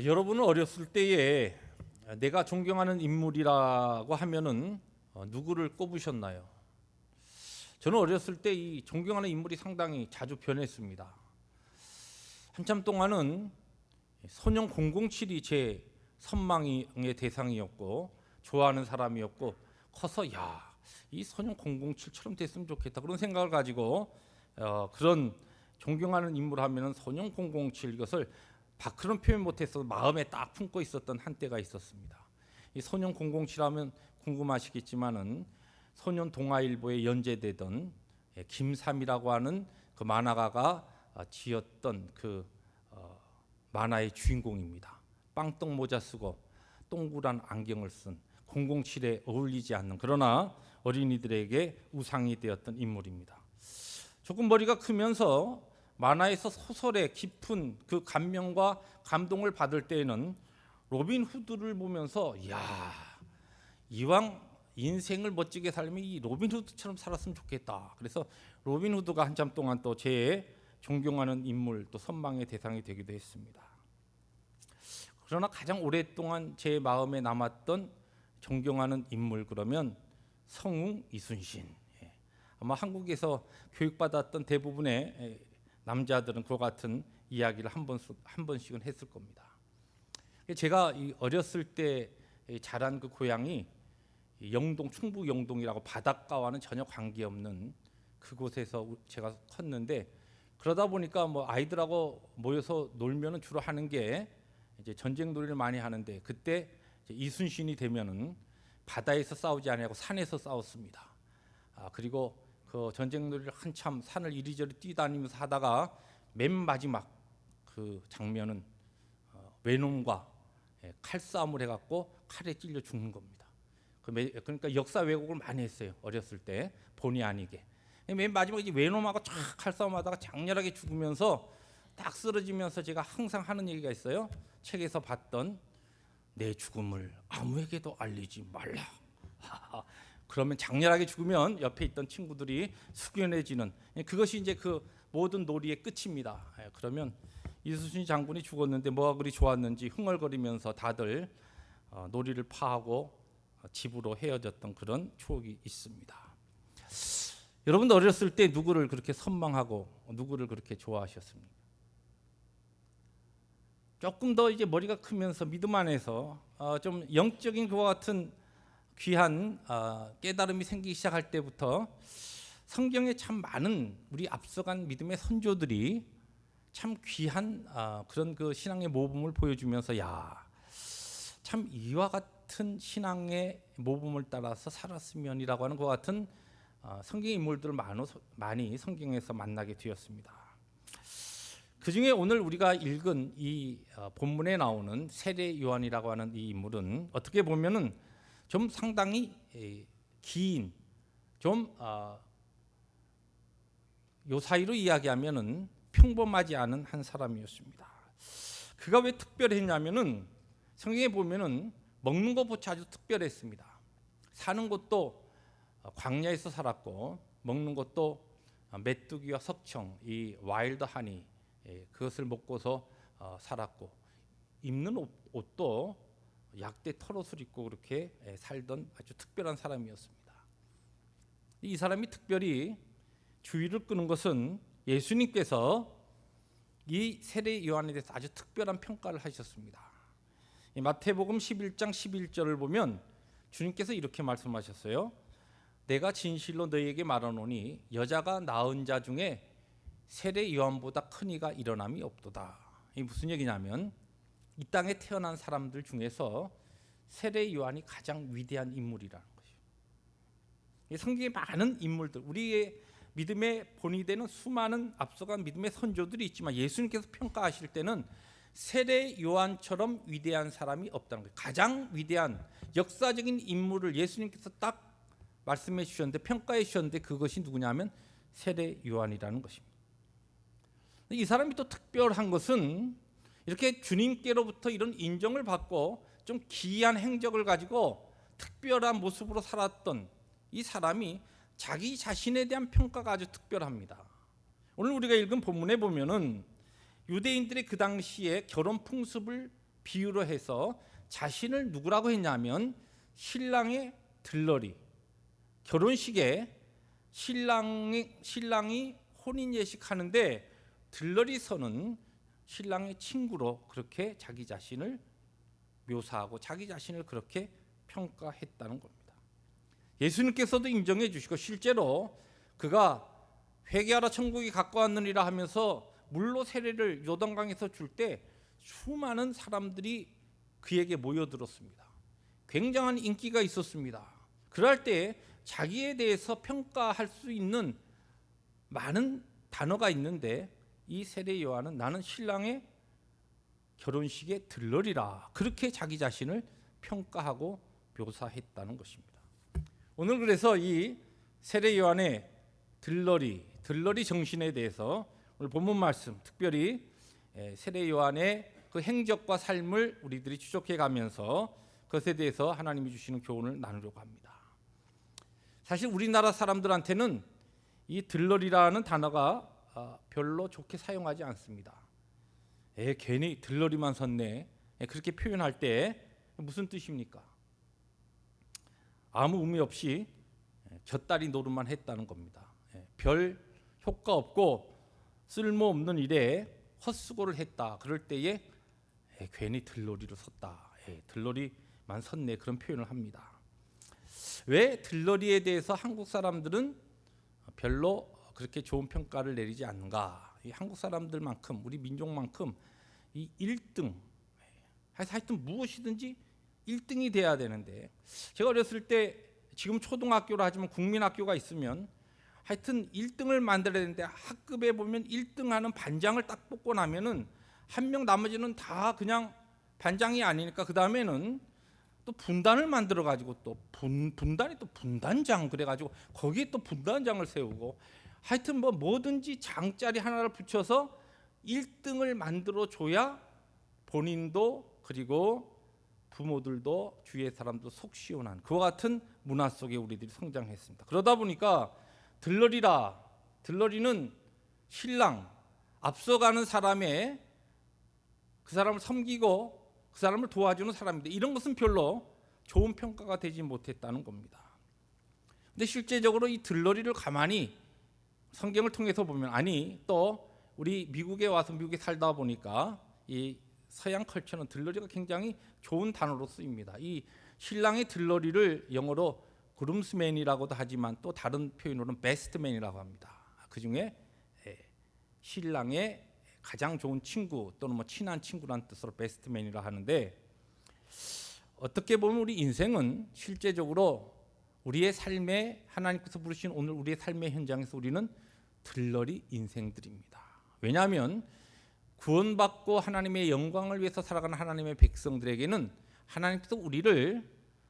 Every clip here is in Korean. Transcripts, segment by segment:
여러분은 어렸을 때에 내가 존경하는 인물이라고 하면은 누구를 꼽으셨나요? 저는 어렸을 때 이 존경하는 인물이 상당히 자주 변했습니다. 한참 동안은 소년 007이 제 선망의 대상이었고 좋아하는 사람이었고, 커서 이 소년 007처럼 됐으면 좋겠다 그런 생각을 가지고 그런 존경하는 인물 하면은 소년 007, 이것을 밖으로는 표현 못해서 마음에 딱 품고 있었던 한때가 있었습니다. 이 소년 007 하면 궁금하시겠지만은 소년 동아일보에 연재되던 김삼이라고 하는 그 만화가가 지었던 그 만화의 주인공입니다. 빵떡 모자 쓰고 동그란 안경을 쓴 007에 어울리지 않는, 그러나 어린이들에게 우상이 되었던 인물입니다. 조금 머리가 크면서 만화에서 소설의 깊은 그 감명과 감동을 받을 때에는 로빈 후드를 보면서 이왕 인생을 멋지게 살면 이 로빈 후드처럼 살았으면 좋겠다. 그래서 로빈 후드가 한참 동안 또 제 존경하는 인물, 또 선망의 대상이 되기도 했습니다. 그러나 가장 오랫동안 제 마음에 남았던 존경하는 인물, 그러면 성웅 이순신. 아마 한국에서 교육받았던 대부분의 남자들은 그와 같은 이야기를 한 번씩은 했을 겁니다. 제가 어렸을 때 자란 그 고향이 영동, 충북 영동이라고 바닷가와는 전혀 관계없는 그곳에서 제가 컸는데, 그러다 보니까 뭐 아이들하고 모여서 놀면은 주로 하는 게 이제 전쟁 놀이를 많이 하는데, 그때 이순신이 되면은 바다에서 싸우지 아니하고 산에서 싸웠습니다. 그리고 그 전쟁 놀이를 한참 산을 이리저리 뛰다니면서 하다가 맨 마지막 그 장면은 외놈과 칼싸움을 해갖고 칼에 찔려 죽는 겁니다. 그러니까 역사 왜곡을 많이 했어요, 어렸을 때 본의 아니게. 맨 마지막에 이제 외놈하고 쫙 칼싸움하다가 장렬하게 죽으면서 딱 쓰러지면서 제가 항상 하는 얘기가 있어요. 책에서 봤던 내 죽음을 아무에게도 알리지 말라. 그러면 장렬하게 죽으면 옆에 있던 친구들이 숙연해지는, 그것이 이제 그 모든 놀이의 끝입니다. 그러면 이순신 장군이 죽었는데 뭐가 그리 좋았는지 흥얼거리면서 다들 놀이를 파하고 집으로 헤어졌던 그런 추억이 있습니다. 여러분도 어렸을 때 누구를 그렇게 선망하고 누구를 그렇게 좋아하셨습니까? 조금 더 이제 머리가 크면서 믿음 안에서 좀 영적인 그와 같은 귀한 깨달음이 생기기 시작할 때부터 성경에 참 많은 우리 앞서간 믿음의 선조들이 참 귀한 그런 그 신앙의 모범을 보여주면서 참 이와 같은 신앙의 모범을 따라서 살았으면이라고 하는 것 같은 성경의 인물들을 많이 성경에서 만나게 되었습니다. 그 중에 오늘 우리가 읽은 이 본문에 나오는 세례 요한이라고 하는 이 인물은 어떻게 보면은 좀 상당히 긴, 좀 요 사이로 이야기하면은 평범하지 않은 한 사람이었습니다. 그가 왜 특별했냐면은 성경에 보면은 먹는 것부터 아주 특별했습니다. 사는 것도 광야에서 살았고, 먹는 것도 메뚜기와 석청, 이 와일드 하니, 그것을 먹고서 살았고, 입는 옷도 약대 털옷을 입고 그렇게 살던 아주 특별한 사람이었습니다. 이 사람이 특별히 주의를 끄는 것은 예수님께서 이 세례 요한에 대해서 아주 특별한 평가를 하셨습니다. 마태복음 11장 11절을 보면 주님께서 이렇게 말씀하셨어요. 내가 진실로 너희에게 말하노니 여자가 낳은 자 중에 세례 요한보다 큰 이가 일어남이 없도다. 이게 무슨 얘기냐면 이 땅에 태어난 사람들 중에서 세례 요한이 가장 위대한 인물이라는 것이에요. 성경에 많은 인물들, 우리의 믿음의 본이 되는 수많은 앞서간 믿음의 선조들이 있지만 예수님께서 평가하실 때는 세례 요한처럼 위대한 사람이 없다는 거예요. 가장 위대한 역사적인 인물을 예수님께서 딱 말씀해 주셨는데, 평가해 주셨는데, 그것이 누구냐면 세례 요한이라는 것입니다. 이 사람이 또 특별한 것은 이렇게 주님께로부터 이런 인정을 받고 좀 기이한 행적을 가지고 특별한 모습으로 살았던 이 사람이 자기 자신에 대한 평가가 아주 특별합니다. 오늘 우리가 읽은 본문에 보면은 유대인들의 그 당시에 결혼 풍습을 비유로 해서 자신을 누구라고 했냐면 신랑의 들러리, 결혼식에 신랑이 혼인 예식하는데 들러리 서는 신랑의 친구로 그렇게 자기 자신을 묘사하고 자기 자신을 그렇게 평가했다는 겁니다. 예수님께서도 인정해 주시고 실제로 그가 회개하라 천국이 가까웠느니라 하면서 물로 세례를 요단강에서 줄 때 수많은 사람들이 그에게 모여들었습니다. 굉장한 인기가 있었습니다. 그럴 때 자기에 대해서 평가할 수 있는 많은 단어가 있는데 이 세례 요한은 나는 신랑의 결혼식에 들러리라 그렇게 자기 자신을 평가하고 묘사했다는 것입니다. 오늘 그래서 이 세례 요한의 들러리 정신에 대해서 오늘 본문 말씀 특별히 세례 요한의 그 행적과 삶을 우리들이 추적해 가면서 그것에 대해서 하나님이 주시는 교훈을 나누려고 합니다. 사실 우리나라 사람들한테는 이 들러리라는 단어가 별로 좋게 사용하지 않습니다. 괜히 들러리만 섰네 그렇게 표현할 때 무슨 뜻입니까? 아무 의미 없이 곁다리 노릇만 했다는 겁니다. 별 효과 없고 쓸모없는 일에 헛수고를 했다. 그럴 때에 괜히 들러리로 섰다. 들러리만 섰네 그런 표현을 합니다. 왜 들러리에 대해서 한국 사람들은 별로 그렇게 좋은 평가를 내리지 않는가? 이 한국 사람들만큼 우리 민족만큼 이 1등 하여튼 무엇이든지 1등이 돼야 되는데 제가 어렸을 때 지금 초등학교로 하지만 국민학교가 있으면 하여튼 1등을 만들어야 되는데 학급에 보면 1등하는 반장을 딱 뽑고 나면은 한 명 나머지는 다 그냥 반장이 아니니까 그 다음에는 또 분단을 만들어 가지고 또 분단이 또 분단장 그래가지고 거기에 또 분단장을 세우고 하여튼 뭐든지 장자리 하나를 붙여서 1등을 만들어 줘야 본인도 그리고 부모들도 주위의 사람도 속 시원한 그와 같은 문화 속에 우리들이 성장했습니다. 그러다 보니까 들러리는 신랑 앞서가는 사람의 그 사람을 섬기고 그 사람을 도와주는 사람인데 이런 것은 별로 좋은 평가가 되지 못했다는 겁니다. 근데 실제적으로 이 들러리를 가만히 성경을 통해서 보면 또 우리 미국에 와서 미국에 살다 보니까 이 서양 컬처는 들러리가 굉장히 좋은 단어로 쓰입니다. 이 신랑의 들러리를 영어로 그룸스맨이라고도 하지만 또 다른 표현으로는 베스트맨이라고 합니다. 그중에 신랑의 가장 좋은 친구 또는 친한 친구라는 뜻으로 베스트맨이라 하는데 어떻게 보면 우리 인생은 실제적으로 우리의 삶에 하나님께서 부르신 오늘 우리의 삶의 현장에서 우리는 들러리 인생들입니다. 왜냐하면 구원받고 하나님의 영광을 위해서 살아가는 하나님의 백성들에게는 하나님께서 우리를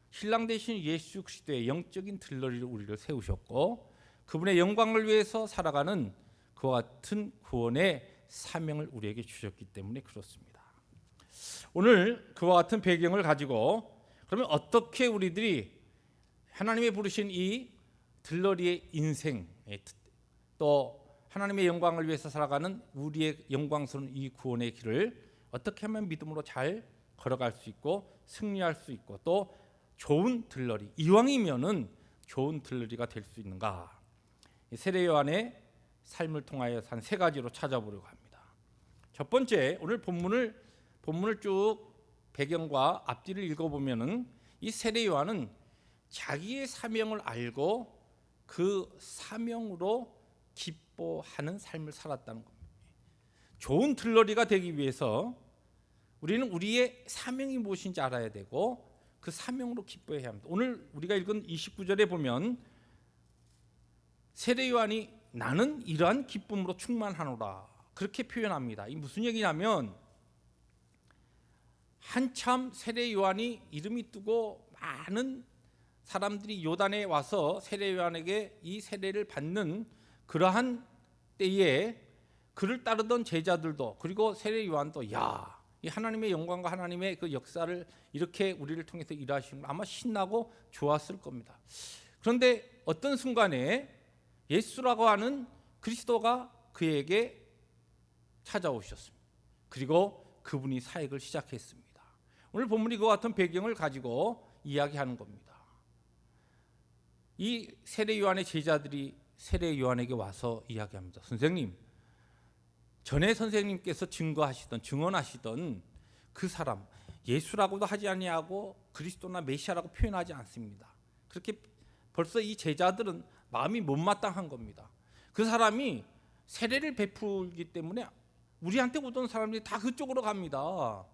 신랑 되신 예수 그리스도의 영적인 들러리로 우리를 세우셨고 그분의 영광을 위해서 살아가는 그와 같은 구원의 사명을 우리에게 주셨기 때문에 그렇습니다. 오늘 그와 같은 배경을 가지고 그러면 어떻게 우리들이 하나님의 부르신 이 들러리의 인생 또 하나님의 영광을 위해서 살아가는 우리의 영광스러운 이 구원의 길을 어떻게 하면 믿음으로 잘 걸어갈 수 있고 승리할 수 있고 또 좋은 들러리 이왕이면은 좋은 들러리가 될 수 있는가? 세례 요한의 삶을 통하여 한 세 가지로 찾아보려고 합니다. 첫 번째 오늘 본문을 쭉 배경과 앞뒤를 읽어보면은 이 세례 요한은 자기의 사명을 알고 그 사명으로 기뻐하는 삶을 살았다는 겁니다. 좋은 들러리가 되기 위해서 우리는 우리의 사명이 무엇인지 알아야 되고 그 사명으로 기뻐해야 합니다. 오늘 우리가 읽은 29절에 보면 세례 요한이 나는 이러한 기쁨으로 충만하노라 그렇게 표현합니다. 이 무슨 얘기냐면 한참 세례 요한이 이름이 뜨고 많은 사람들이 요단에 와서 세례 요한에게 이 세례를 받는 그러한 때에 그를 따르던 제자들도 그리고 세례 요한도 이 하나님의 영광과 하나님의 그 역사를 이렇게 우리를 통해서 일하시는 걸 아마 신나고 좋았을 겁니다. 그런데 어떤 순간에 예수라고 하는 그리스도가 그에게 찾아오셨습니다. 그리고 그분이 사역을 시작했습니다. 오늘 본문이 그와 같은 배경을 가지고 이야기하는 겁니다. 이 세례 요한의 제자들이 세례 요한에게 와서 이야기합니다. 선생님, 전에 선생님께서 증언하시던 그 사람 예수라고도 하지 아니하고 그리스도나 메시아라고 표현하지 않습니다. 그렇게 벌써 이 제자들은 마음이 못마땅한 겁니다. 그 사람이 세례를 베풀기 때문에 우리한테 오던 사람들이 다 그쪽으로 갑니다.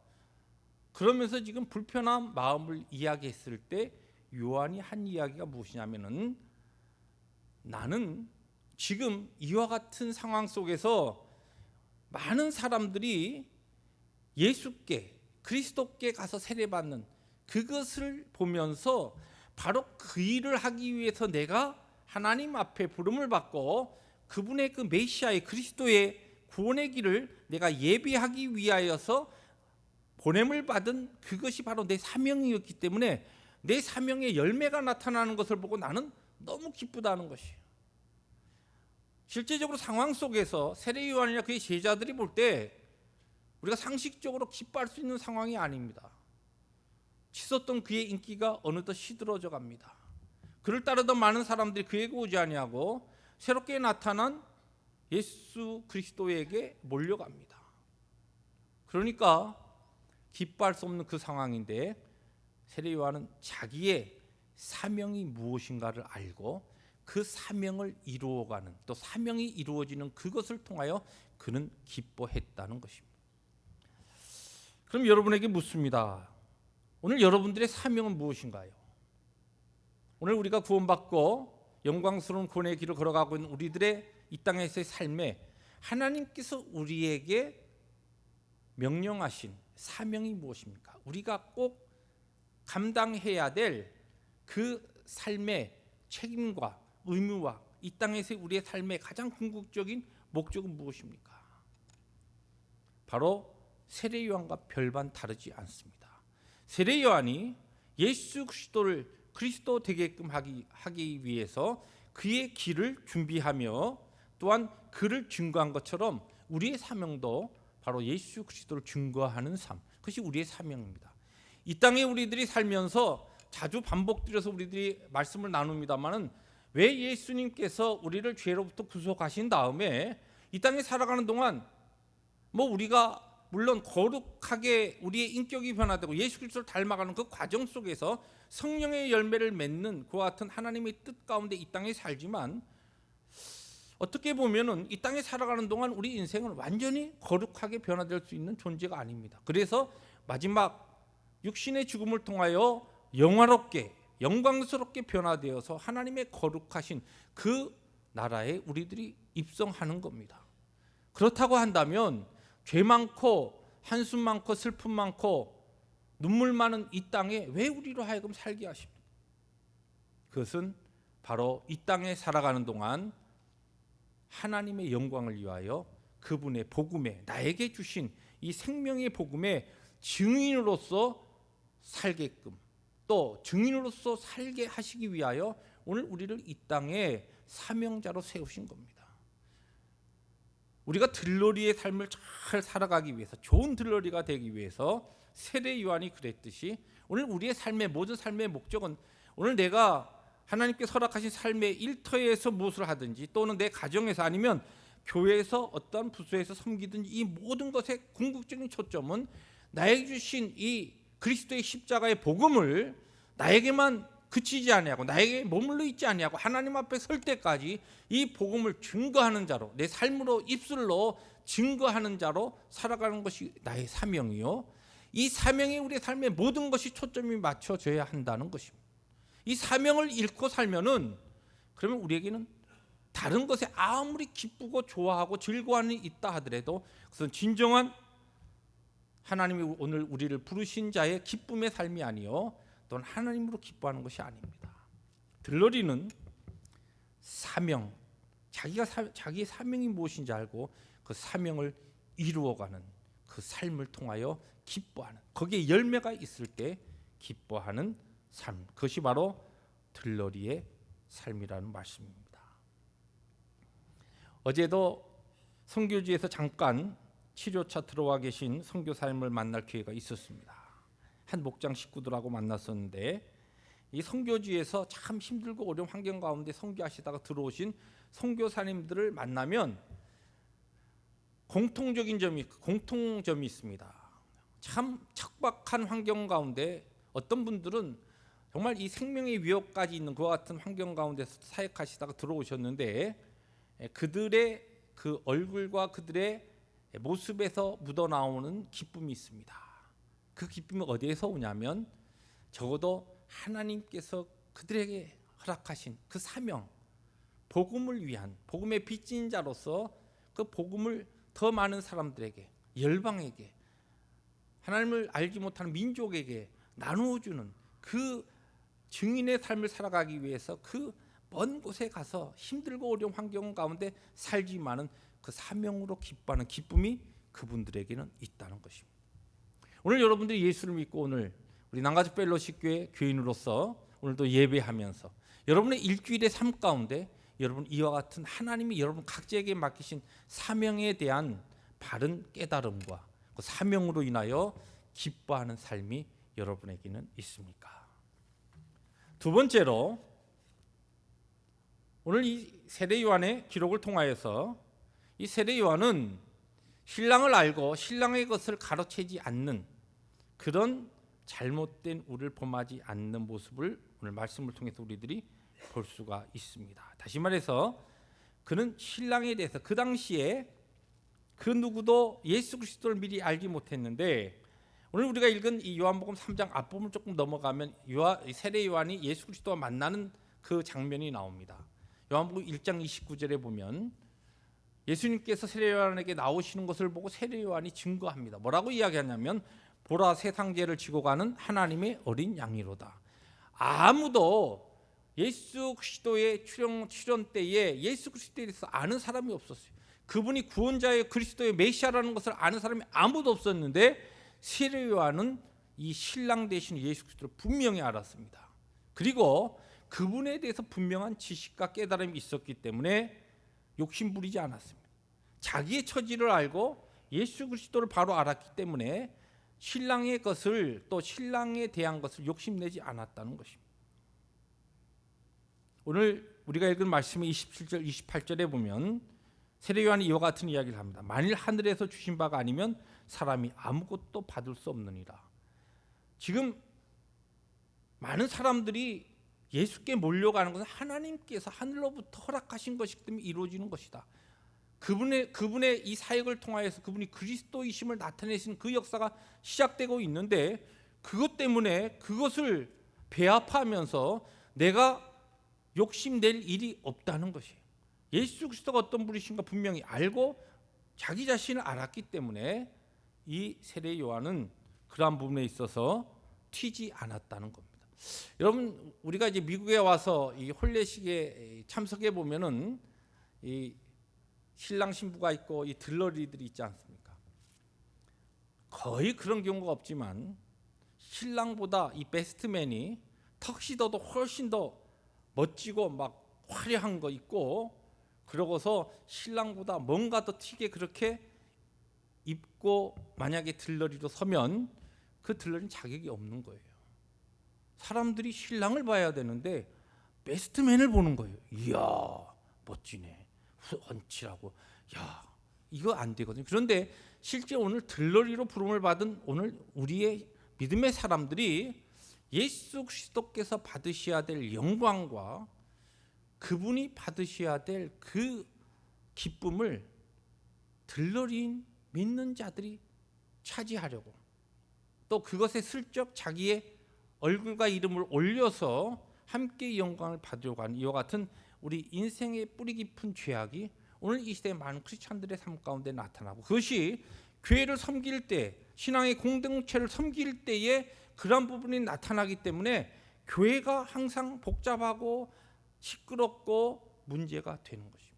그러면서 지금 불편한 마음을 이야기했을 때 요한이 한 이야기가 무엇이냐면은, 나는 지금 이와 같은 상황 속에서 많은 사람들이 예수께 그리스도께 가서 세례받는 그것을 보면서 바로 그 일을 하기 위해서 내가 하나님 앞에 부름을 받고 그분의 그 메시아의 그리스도의 구원의 길을 내가 예비하기 위하여서 보냄을 받은 그것이 바로 내 사명이었기 때문에 내 사명의 열매가 나타나는 것을 보고 나는 너무 기쁘다는 것이에요. 실제적으로 상황 속에서 세례 요한이나 그의 제자들이 볼 때 우리가 상식적으로 기뻐할 수 있는 상황이 아닙니다. 치솟던 그의 인기가 어느덧 시들어져 갑니다. 그를 따르던 많은 사람들이 그에게 오지 아니하고 새롭게 나타난 예수 그리스도에게 몰려갑니다. 그러니까 기뻐할 수 없는 그 상황인데, 세례 요한은 자기의 사명이 무엇인가를 알고 그 사명을 이루어가는, 또 사명이 이루어지는 그것을 통하여 그는 기뻐했다는 것입니다. 그럼 여러분에게 묻습니다. 오늘 여러분들의 사명은 무엇인가요? 오늘 우리가 구원받고 영광스러운 구원의 길을 걸어가고 있는 우리들의 이 땅에서의 삶에 하나님께서 우리에게 명령하신 사명이 무엇입니까? 우리가 꼭 감당해야 될 그 삶의 책임과 의무와 이 땅에서 우리의 삶의 가장 궁극적인 목적은 무엇입니까? 바로 세례 요한과 별반 다르지 않습니다. 세례 요한이 예수 그리스도를 그리스도 되게끔 하기 위해서 그의 길을 준비하며 또한 그를 증거한 것처럼 우리의 사명도 바로 예수 그리스도를 증거하는 삶, 그것이 우리의 사명입니다. 이 땅에 우리들이 살면서 자주 반복드려서 우리들이 말씀을 나눕니다마는, 왜 예수님께서 우리를 죄로부터 구속하신 다음에 이 땅에 살아가는 동안 우리가 물론 거룩하게 우리의 인격이 변화되고 예수 그리스도를 닮아가는 그 과정 속에서 성령의 열매를 맺는 그와 같은 하나님의 뜻 가운데 이 땅에 살지만, 어떻게 보면은 이 땅에 살아가는 동안 우리 인생은 완전히 거룩하게 변화될 수 있는 존재가 아닙니다. 그래서 마지막 육신의 죽음을 통하여 영화롭게 영광스럽게 변화되어서 하나님의 거룩하신 그 나라에 우리들이 입성하는 겁니다. 그렇다고 한다면 죄 많고 한숨 많고 슬픔 많고 눈물 많은 이 땅에 왜 우리로 하여금 살게 하십니까? 그것은 바로 이 땅에 살아가는 동안 하나님의 영광을 위하여 그분의 복음에, 나에게 주신 이 생명의 복음의 증인으로서 살게끔, 또 증인으로서 살게 하시기 위하여 오늘 우리를 이 땅에 사명자로 세우신 겁니다. 우리가 들러리의 삶을 잘 살아가기 위해서, 좋은 들러리가 되기 위해서 세례 요한이 그랬듯이 오늘 우리의 삶의 모든 삶의 목적은, 오늘 내가 하나님께 허락하신 삶의 일터에서 무엇을 하든지, 또는 내 가정에서 아니면 교회에서 어떠한 부서에서 섬기든지, 이 모든 것의 궁극적인 초점은 나에게 주신 이 그리스도의 십자가의 복음을 나에게만 그치지 아니하고 나에게 머물러 있지 아니하고 하나님 앞에 설 때까지 이 복음을 증거하는 자로, 내 삶으로 입술로 증거하는 자로 살아가는 것이 나의 사명이요, 이 사명에 우리의 삶의 모든 것이 초점이 맞춰져야 한다는 것입니다. 이 사명을 잃고 살면은, 그러면 우리에게는 다른 것에 아무리 기쁘고 좋아하고 즐거워하는 일이 있다 하더라도 그것은 진정한 하나님이 오늘 우리를 부르신 자의 기쁨의 삶이 아니요, 또는 하나님으로 기뻐하는 것이 아닙니다. 들러리는 사명, 자기의 사명이 무엇인지 알고 그 사명을 이루어가는 그 삶을 통하여 기뻐하는, 거기에 열매가 있을 때 기뻐하는 삶, 그것이 바로 들러리의 삶이라는 말씀입니다. 어제도 선교지에서 잠깐 치료차 들어와 계신 선교사님을 만날 기회가 있었습니다. 한 목장 식구들하고 만났었는데 이 선교지에서 참 힘들고 어려운 환경 가운데 선교하시다가 들어오신 선교사님들을 만나면 공통점이 있습니다. 참 척박한 환경 가운데 어떤 분들은 정말 이 생명의 위협까지 있는 그와 같은 환경 가운데 사역하시다가 들어오셨는데 그들의 그 얼굴과 그들의 모습에서 묻어나오는 기쁨이 있습니다. 그 기쁨이 어디에서 오냐면 적어도 하나님께서 그들에게 허락하신 그 사명, 복음을 위한 복음의 빚진 자로서 그 복음을 더 많은 사람들에게, 열방에게, 하나님을 알지 못하는 민족에게 나누어주는 그 증인의 삶을 살아가기 위해서 그 먼 곳에 가서 힘들고 어려운 환경 가운데 살지만은 그 사명으로 기뻐하는 기쁨이 그분들에게는 있다는 것입니다. 오늘 여러분들이 예수를 믿고 오늘 우리 남가주 펠로십 교회 교인으로서 오늘도 예배하면서 여러분의 일주일의 삶 가운데 여러분 이와 같은 하나님이 여러분 각자에게 맡기신 사명에 대한 바른 깨달음과 그 사명으로 인하여 기뻐하는 삶이 여러분에게는 있습니까? 두 번째로 오늘 이 세례 요한의 기록을 통하여서 이 세례 요한은 신랑을 알고 신랑의 것을 가로채지 않는 그런 잘못된 우를 범하지 않는 모습을 오늘 말씀을 통해서 우리들이 볼 수가 있습니다. 다시 말해서 그는 신랑에 대해서 그 당시에 그 누구도 예수 그리스도를 미리 알지 못했는데 오늘 우리가 읽은 이 요한복음 3장 앞부분을 조금 넘어가면 세례 요한이 예수 그리스도와 만나는 그 장면이 나옵니다. 요한복음 1장 29절에 보면 예수님께서 세례 요한에게 나오시는 것을 보고 세례 요한이 증거합니다. 뭐라고 이야기하냐면 보라 세상 죄를 지고 가는 하나님의 어린 양이로다. 아무도 예수 그리스도의 출현 때에 예수 그리스도에 대해서 아는 사람이 없었어요. 그분이 구원자의 그리스도의 메시아라는 것을 아는 사람이 아무도 없었는데 세례 요한은 이 신랑 되신 예수 그리스도를 분명히 알았습니다. 그리고 그분에 대해서 분명한 지식과 깨달음이 있었기 때문에 욕심 부리지 않았습니다. 자기의 처지를 알고 예수 그리스도를 바로 알았기 때문에 신랑의 것을 또 신랑에 대한 것을 욕심내지 않았다는 것입니다. 오늘 우리가 읽은 말씀의 27절 28절에 보면 세례 요한이 이와 같은 이야기를 합니다. 만일 하늘에서 주신 바가 아니면 사람이 아무것도 받을 수 없느니라. 지금 많은 사람들이 예수께 몰려가는 것은 하나님께서 하늘로부터 허락하신 것이기 때문에 이루어지는 것이다. 그분의 이 사역을 통하여서 그분이 그리스도이심을 나타내신 그 역사가 시작되고 있는데 그것 때문에 그것을 배합하면서 내가 욕심낼 일이 없다는 것이에요. 예수 그리스도가 어떤 분이신가 분명히 알고 자기 자신을 알았기 때문에 이 세례 요한은 그러한 부분에 있어서 튀지 않았다는 겁니다. 여러분 우리가 이제 미국에 와서 이 혼례식에 참석해 보면은 이 신랑 신부가 있고 이 들러리들이 있지 않습니까? 거의 그런 경우가 없지만 신랑보다 이 베스트맨이 턱시도도 훨씬 더 멋지고 막 화려한 거 있고 그러고서 신랑보다 뭔가 더 튀게 그렇게 입고 만약에 들러리로 서면 그 들러리는 자격이 없는 거예요. 사람들이 신랑을 봐야 되는데 베스트맨을 보는 거예요. 이야 멋지네, 훤칠하고, 야 이거 안 되거든요. 그런데 실제 오늘 들러리로 부름을 받은 오늘 우리의 믿음의 사람들이 예수 그리스도께서 받으셔야 될 영광과 그분이 받으셔야 될 그 기쁨을 들러리인 믿는 자들이 차지하려고 또 그것에 슬쩍 자기의 얼굴과 이름을 올려서 함께 영광을 받으려고 하는 이와 같은 우리 인생의 뿌리 깊은 죄악이 오늘 이 시대의 많은 크리스찬들의 삶 가운데 나타나고 그것이 교회를 섬길 때 신앙의 공동체를 섬길 때에 그런 부분이 나타나기 때문에 교회가 항상 복잡하고 시끄럽고 문제가 되는 것입니다.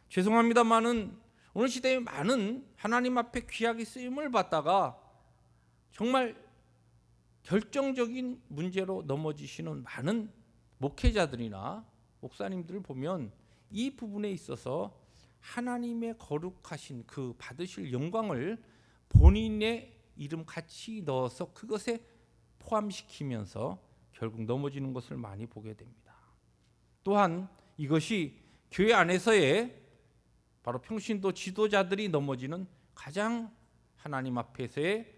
죄송합니다만은 오늘 시대에 많은 하나님 앞에 귀하게 쓰임을 받다가 정말 결정적인 문제로 넘어지시는 많은 목회자들이나 목사님들을 보면 이 부분에 있어서 하나님의 거룩하신 그 받으실 영광을 본인의 이름 같이 넣어서 그것에 포함시키면서 결국 넘어지는 것을 많이 보게 됩니다. 또한 이것이 교회 안에서의 바로 평신도 지도자들이 넘어지는 가장 하나님 앞에서의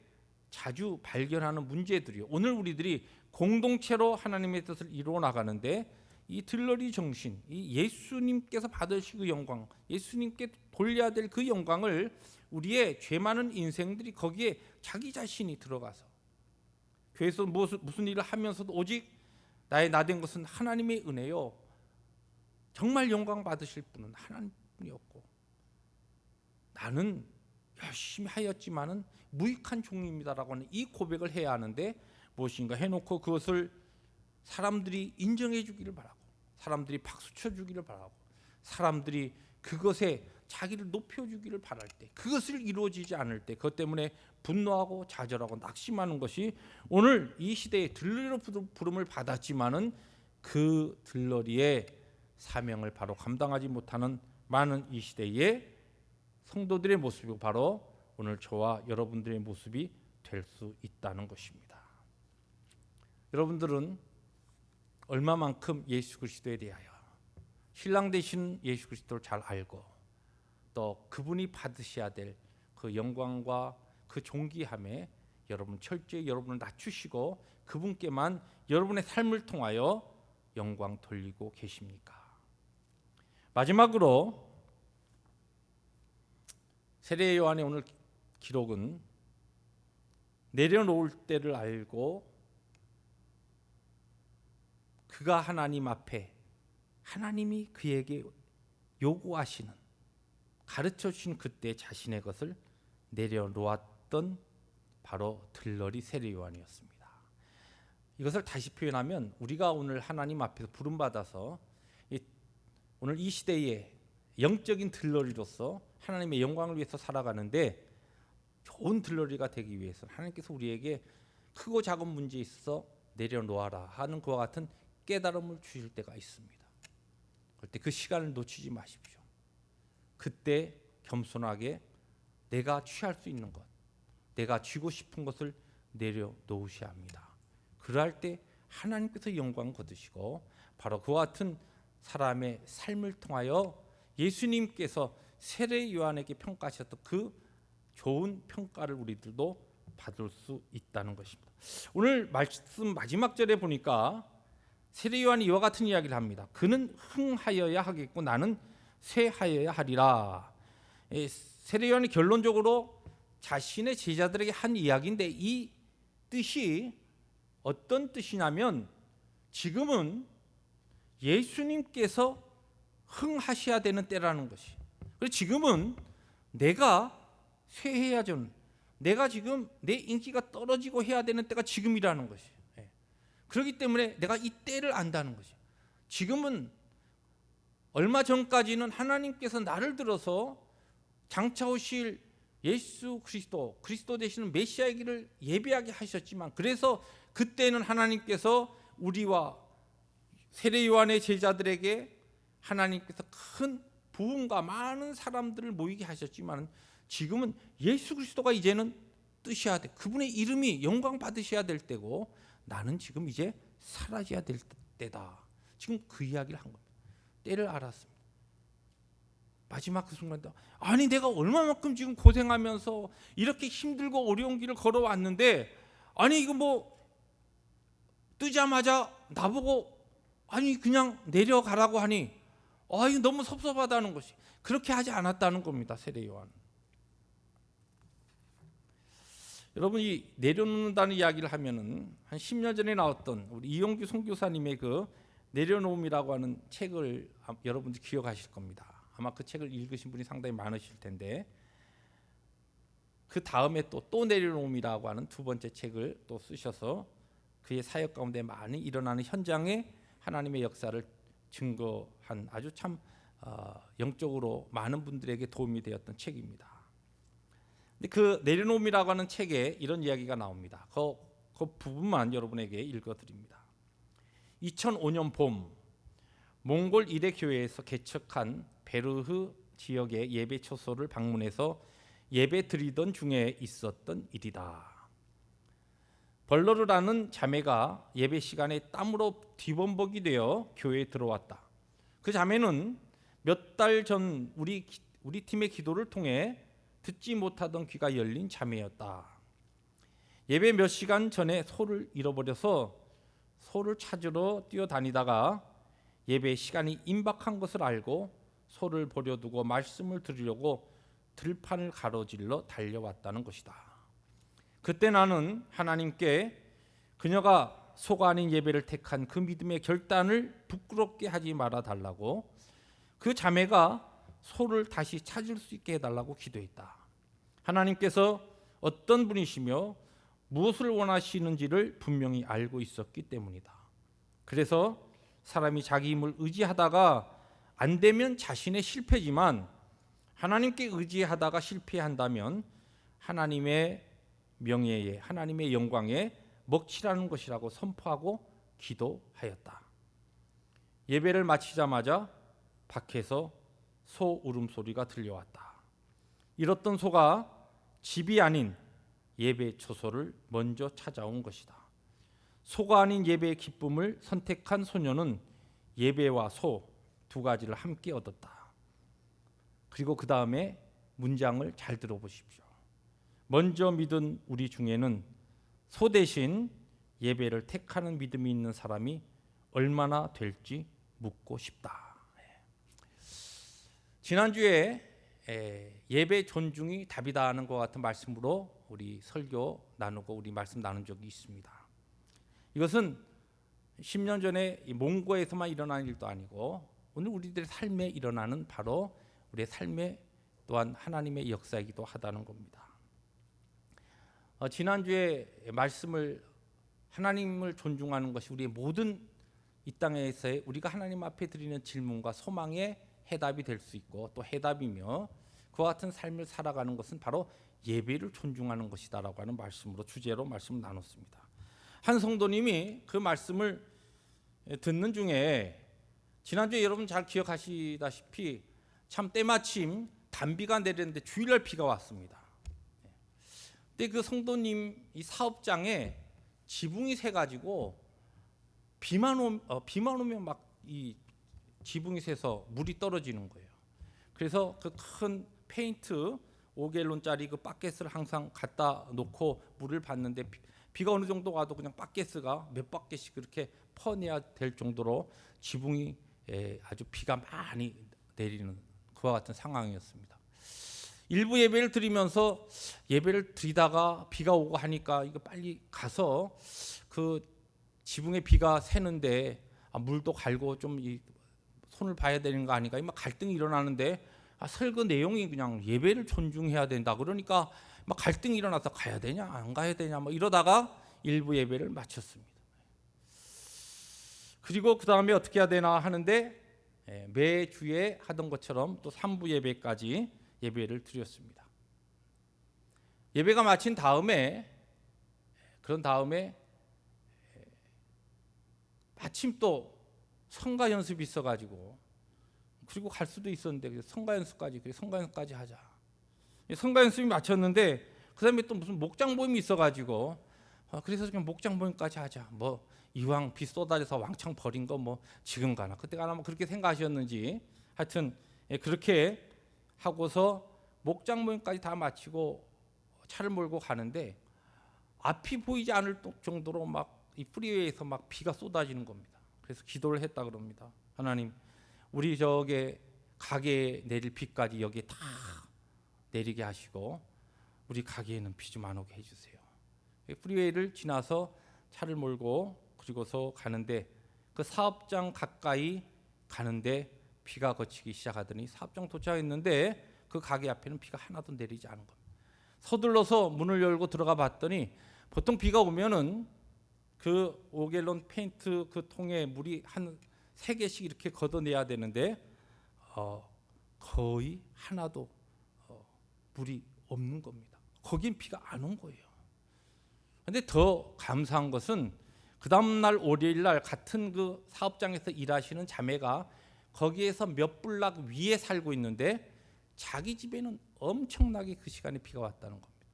자주 발견하는 문제들이요. 오늘 우리들이 공동체로 하나님의 뜻을 이루어 나가는데 이 들러리 정신, 이 예수님께서 받으실 그 영광, 예수님께 돌려야 될 그 영광을 우리의 죄 많은 인생들이 거기에 자기 자신이 들어가서 교회에서 무슨 일을 하면서도 오직 나의 나된 것은 하나님의 은혜요. 정말 영광 받으실 분은 하나님뿐이었고 나는 열심히 하였지만은 무익한 종입니다라고 하는 이 고백을 해야 하는데 무엇인가 해놓고 그것을 사람들이 인정해 주기를 바라고 사람들이 박수 쳐 주기를 바라고 사람들이 그것에 자기를 높여주기를 바랄 때 그것을 이루어지지 않을 때 그것 때문에 분노하고 좌절하고 낙심하는 것이 오늘 이 시대에 들러리로 부름을 받았지만은 그 들러리의 사명을 바로 감당하지 못하는 많은 이 시대의 성도들의 모습이고 바로 오늘 저와 여러분들의 모습이 될 수 있다는 것입니다. 여러분들은 얼마만큼 예수 그리스도에 대하여 신랑 되신 예수 그리스도를 잘 알고 또 그분이 받으셔야 될 그 영광과 그 존귀함에 여러분 철저히 여러분을 낮추시고 그분께만 여러분의 삶을 통하여 영광 돌리고 계십니까? 마지막으로 세례 요한의 오늘 기록은 내려놓을 때를 알고 그가 하나님 앞에 하나님이 그에게 요구하시는 가르쳐 주신 그때 자신의 것을 내려놓았던 바로 들러리 세례 요한이었습니다. 이것을 다시 표현하면 우리가 오늘 하나님 앞에서 부름받아서 오늘 이 시대에 영적인 들러리로서 하나님의 영광을 위해서 살아가는데 좋은 들러리가 되기 위해서 하나님께서 우리에게 크고 작은 문제에 있어서 내려놓아라 하는 그와 같은 깨달음을 주실 때가 있습니다. 그럴 때 그 시간을 놓치지 마십시오. 그때 겸손하게 내가 취할 수 있는 것, 내가 쥐고 싶은 것을 내려놓으셔야 합니다. 그럴 때 하나님께서 영광 거두시고 바로 그와 같은 사람의 삶을 통하여 예수님께서 세례 요한에게 평가하셨던 그 좋은 평가를 우리들도 받을 수 있다는 것입니다. 오늘 말씀 마지막 절에 보니까 세례 요한이 이와 같은 이야기를 합니다. 그는 흥하여야 하겠고 나는 쇠하여야 하리라. 세례 요한이 결론적으로 자신의 제자들에게 한 이야기인데 이 뜻이 어떤 뜻이냐면 지금은 예수님께서 흥하셔야 되는 때라는 것이. 그리고 지금은 내가 쇠해야 되는, 내가 지금 내 인기가 떨어지고 해야 되는 때가 지금이라는 것이. 그렇기 때문에 내가 이 때를 안다는 것이. 지금은 얼마 전까지는 하나님께서 나를 들어서 장차 오실 예수 그리스도 되시는 메시아의 길을 예비하게 하셨지만 그래서 그때는 하나님께서 우리와 세례 요한의 제자들에게 하나님께서 큰 부흥과 많은 사람들을 모이게 하셨지만 지금은 예수 그리스도가 이제는 뜨셔야 돼. 그분의 이름이 영광 받으셔야 될 때고 나는 지금 이제 사라져야 될 때다. 지금 그 이야기를 한 겁니다. 때를 알았습니다. 마지막 그 순간에 아니 내가 얼마만큼 지금 고생하면서 이렇게 힘들고 어려운 길을 걸어왔는데 아니 이거 뭐 뜨자마자 나보고 아니 그냥 내려가라고 하니 이거 너무 섭섭하다는 것이. 그렇게 하지 않았다는 겁니다. 세례 요한. 여러분 이 내려놓는다는 이야기를 하면은 한 10년 전에 나왔던 우리 이용규 선교사님의 그 내려놓음이라고 하는 책을 여러분들 기억하실 겁니다. 아마 그 책을 읽으신 분이 상당히 많으실 텐데 그 다음에 또 내려놓음이라고 하는 두 번째 책을 또 쓰셔서 그의 사역 가운데 많이 일어나는 현장에 하나님의 역사를 증거한 아주 참 영적으로 많은 분들에게 도움이 되었던 책입니다. 근데 그 내려놓음이라고 하는 책에 이런 이야기가 나옵니다. 그 부분만 여러분에게 읽어드립니다. 2005년 봄 몽골 일해 교회에서 개척한 베르흐 지역의 예배 처소를 방문해서 예배 드리던 중에 있었던 일이다. 벌러르라는 자매가 예배 시간에 땀으로 뒤범벅이 되어 교회에 들어왔다. 그 자매는 몇 달 전 우리 팀의 기도를 통해 듣지 못하던 귀가 열린 자매였다. 예배 몇 시간 전에 소를 잃어버려서 소를 찾으러 뛰어다니다가 예배 시간이 임박한 것을 알고 소를 버려두고 말씀을 들으려고 들판을 가로질러 달려왔다는 것이다. 그때 나는 하나님께 그녀가 소가 아닌 예배를 택한 그 믿음의 결단을 부끄럽게 하지 말아 달라고, 그 자매가 소를 다시 찾을 수 있게 해달라고 기도했다. 하나님께서 어떤 분이시며 무엇을 원하시는지를 분명히 알고 있었기 때문이다. 그래서 사람이 자기 힘을 의지하다가 안 되면 자신의 실패지만 하나님께 의지하다가 실패한다면 하나님의 명예에, 하나님의 영광에 먹칠하는 것이라고 선포하고 기도하였다. 예배를 마치자마자 밖에서 소 울음소리가 들려왔다. 잃었던 소가 집이 아닌 예배 처소를 먼저 찾아온 것이다. 소가 아닌 예배의 기쁨을 선택한 소녀는 예배와 소 두 가지를 함께 얻었다. 그리고 그 다음에 문장을 잘 들어보십시오. 먼저 믿은 우리 중에는 소 대신 예배를 택하는 믿음이 있는 사람이 얼마나 될지 묻고 싶다. 지난주에 예배 존중이 답이다 하는 것 같은 말씀으로 우리 설교 나누고 우리 말씀 나눈 적이 있습니다. 이것은 10년 전에 몽고에서만 일어난 일도 아니고 오늘 우리들의 삶에 일어나는 바로 우리의 삶에 또한 하나님의 역사이기도 하다는 겁니다. 지난주에 말씀을 하나님을 존중하는 것이 우리의 모든 이 땅에서의 우리가 하나님 앞에 드리는 질문과 소망의 해답이 될 수 있고 또 해답이며 그와 같은 삶을 살아가는 것은 바로 예배를 존중하는 것이다라고 하는 말씀으로 주제로 말씀을 나눴습니다. 한 성도님이 그 말씀을 듣는 중에 지난주에 여러분 잘 기억하시다시피 참 때마침 단비가 내렸는데 주일날 비가 왔습니다. 근데 그 성도님 이 사업장에 지붕이 새 가지고 비만 오면 막 이 지붕이 새서 물이 떨어지는 거예요. 그래서 그 큰 페인트 5갤론짜리 그 바켓을 항상 갖다 놓고 물을 받는데 비가 어느 정도 와도 그냥 바켓가 몇 바켓씩 그렇게 퍼내야 될 정도로 지붕이 아주 비가 많이 내리는 그와 같은 상황이었습니다. 일부 예배를 드리면서 예배를 드리다가 비가 오고 하니까 이거 빨리 가서 그 지붕에 비가 새는데 물도 갈고 좀 이 손을 봐야 되는 거 아닌가 막 갈등이 일어나는데 설교 내용이 그냥 예배를 존중해야 된다 그러니까 막 갈등이 일어나서 가야 되냐 안 가야 되냐 뭐 이러다가 일부 예배를 마쳤습니다. 그리고 그 다음에 어떻게 해야 되나 하는데 매주에 하던 것처럼 또 3부 예배까지 예배를 드렸습니다. 예배가 마친 다음에 마침 또 성가 연습이 있어가지고 그리고 갈 수도 있었는데 성가 연습까지 하자. 성가 연습이 마쳤는데 그다음에 또 무슨 목장 모임이 있어가지고 그래서 그냥 목장 모임까지 하자. 뭐 이왕 비 쏟아져서 왕창 버린 거 뭐 지금 가나 그때 가나 뭐 그렇게 생각하셨는지 하여튼 그렇게 하고서 목장 모임까지 다 마치고 차를 몰고 가는데 앞이 보이지 않을 정도로 막 이 프리웨이에서 막 비가 쏟아지는 겁니다. 그래서 기도를 했다 그럽니다. 하나님, 우리 저게 가게에 내릴 비까지 여기에 다 내리게 하시고 우리 가게에는 비 좀 안 오게 해주세요. 프리웨이를 지나서 차를 몰고 그리고서 가는데 그 사업장 가까이 가는데 비가 그치기 시작하더니 사업장 도착했는데 그 가게 앞에는 비가 하나도 내리지 않은 겁니다. 서둘러서 문을 열고 들어가 봤더니 보통 비가 오면은 그 5갤론 페인트 그 통에 물이 한 3개씩 이렇게 걷어내야 되는데 거의 하나도 물이 없는 겁니다. 거긴 비가 안 온 거예요. 그런데 더 감사한 것은 그 다음 날 월요일 날 같은 그 사업장에서 일하시는 자매가 거기에서 몇 블락 위에 살고 있는데 자기 집에는 엄청나게 그 시간에 비가 왔다는 겁니다.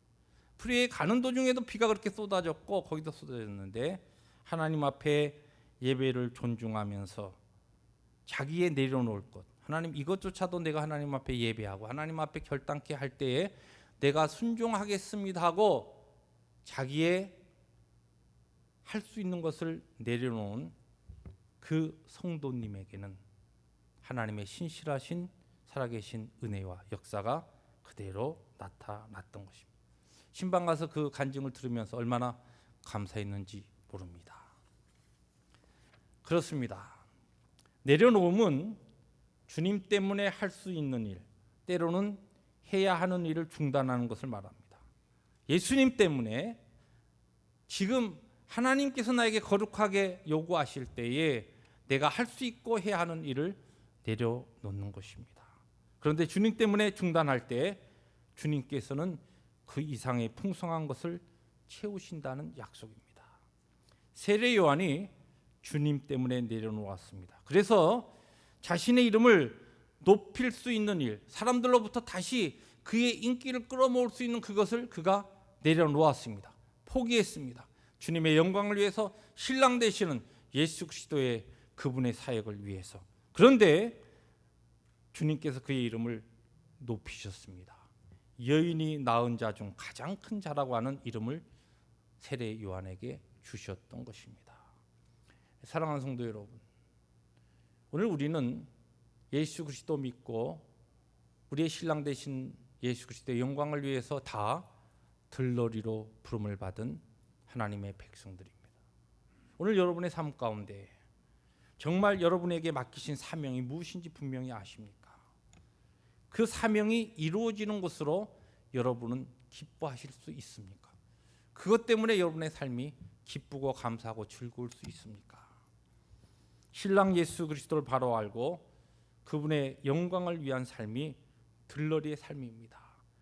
프리에 가는 도중에도 비가 그렇게 쏟아졌고 거기도 쏟아졌는데 하나님 앞에 예배를 존중하면서 자기의 내려놓을 것, 하나님 이것조차도 내가 하나님 앞에 예배하고 하나님 앞에 결단케 할 때에 내가 순종하겠습니다 하고 자기의 할 수 있는 것을 내려놓은 그 성도님에게는 하나님의 신실하신 살아계신 은혜와 역사가 그대로 나타났던 것입니다. 신방 가서 그 간증을 들으면서 얼마나 감사했는지 모릅니다. 그렇습니다. 내려놓음은 주님 때문에 할 수 있는 일, 때로는 해야 하는 일을 중단하는 것을 말합니다. 예수님 때문에 지금 하나님께서 나에게 거룩하게 요구하실 때에 내가 할 수 있고 해야 하는 일을 내려놓는 것입니다. 그런데 주님 때문에 중단할 때 주님께서는 그 이상의 풍성한 것을 채우신다는 약속입니다. 세례 요한이 주님 때문에 내려놓았습니다. 그래서 자신의 이름을 높일 수 있는 일, 사람들로부터 다시 그의 인기를 끌어모을 수 있는 그것을 그가 내려놓았습니다. 포기했습니다. 주님의 영광을 위해서 신랑 되시는 예수 그리스도의 그분의 사역을 위해서. 그런데 주님께서 그의 이름을 높이셨습니다. 여인이 낳은 자 중 가장 큰 자라고 하는 이름을 세례 요한에게 주셨던 것입니다. 사랑하는 성도 여러분, 오늘 우리는 예수 그리스도 믿고 우리의 신랑 되신 예수 그리스도의 영광을 위해서 다 들러리로 부름을 받은 하나님의 백성들입니다. 오늘 여러분의 삶 가운데 정말 여러분에게 맡기신 사명이 무엇인지 분명히 아십니까? 그 사명이 이루어지는 것으로 여러분은 기뻐하실 수 있습니까? 그것 때문에 여러분의 삶이 기쁘고 감사하고 즐거울 수 있습니까? 신랑 예수 그리스도를 바로 알고 그분의 영광을 위한 삶이 들러리의 삶입니다.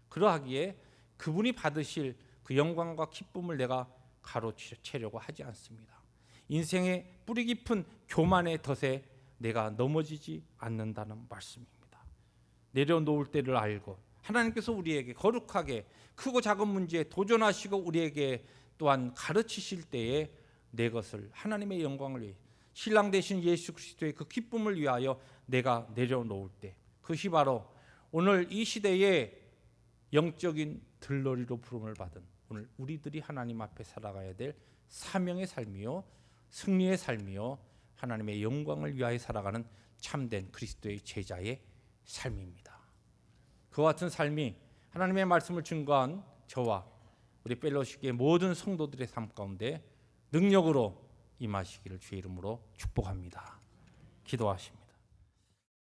그러하기에 그분이 받으실 그 영광과 기쁨을 내가 가로채려고 하지 않습니다. 인생의 뿌리 깊은 교만의 덫에 내가 넘어지지 않는다는 말씀입니다. 내려놓을 때를 알고 하나님께서 우리에게 거룩하게 크고 작은 문제에 도전하시고 우리에게 또한 가르치실 때에 내 것을 하나님의 영광을 위해 신랑 되신 예수 그리스도의 그 기쁨을 위하여 내가 내려놓을 때, 그것이 바로 오늘 이 시대에 영적인 들러리로 부름을 받은 오늘 우리들이 하나님 앞에 살아가야 될 사명의 삶이요 승리의 삶이요 하나님의 영광을 위하여 살아가는 참된 그리스도의 제자의 삶입니다. 그와 같은 삶이 하나님의 말씀을 증거한 저와 우리 펠로시기의 모든 성도들의 삶 가운데 능력으로 임하시기를 주의 이름으로 축복합니다. 기도하십니다.